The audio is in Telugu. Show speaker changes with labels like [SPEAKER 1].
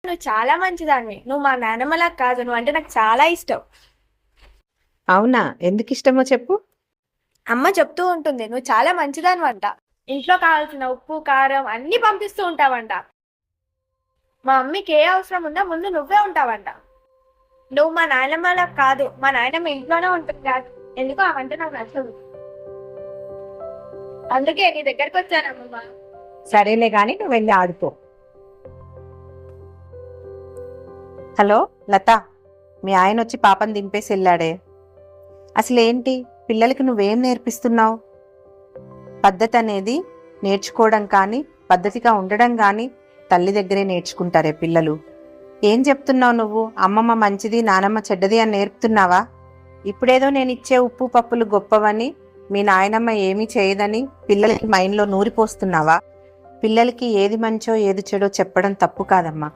[SPEAKER 1] నువ్వు చాలా మంచిదానివి. నువ్వు మా నానమ్మలా కాదు. నువ్వంటే నాకు చాలా ఇష్టం.
[SPEAKER 2] అవునా? ఎందుకు ఇష్టమో చెప్పు.
[SPEAKER 1] అమ్మ చెప్తూ ఉంటుంది. నువ్వు చాలా మంచిదానివంట. ఇంట్లో కావాల్సిన ఉప్పు, కారం అన్నీ పంపిస్తూ ఉంటావంట. మా అమ్మకి ఏ అవసరం ఉన్నా ముందు నువ్వే ఉంటావంట. నువ్వు మా నాయనమ్మలా కాదు. మా నాయనమ్మ ఇంట్లోనే ఉంటుంది కాదు. ఎందుకో అవంటే నాకు నచ్చదు. అందుకే నీ దగ్గరకు వచ్చానమ్మమ్మ.
[SPEAKER 2] సరేలే గాని నువ్వు వెళ్ళి ఆడుకో. హలో లత, మీ ఆయన వచ్చి పాపని దింపేసి వెళ్ళాడే. అసలేంటి పిల్లలకి నువ్వేం నేర్పిస్తున్నావు? పద్ధతి అనేది నేర్చుకోవడం కానీ పద్ధతిగా ఉండడం కానీ తల్లి దగ్గరే నేర్చుకుంటారే పిల్లలు. ఏం చెప్తున్నావు నువ్వు? అమ్మమ్మ మంచిది నానమ్మ చెడ్డది అని నేర్పుతున్నావా? ఇప్పుడేదో నేను ఇచ్చే ఉప్పు పప్పులు గొప్పవని, మీ నాయనమ్మ ఏమీ చేయదని పిల్లలకి మైండ్లో నూరిపోస్తున్నావా? పిల్లలకి ఏది మంచో ఏది చెడో చెప్పడం తప్పు కాదమ్మా.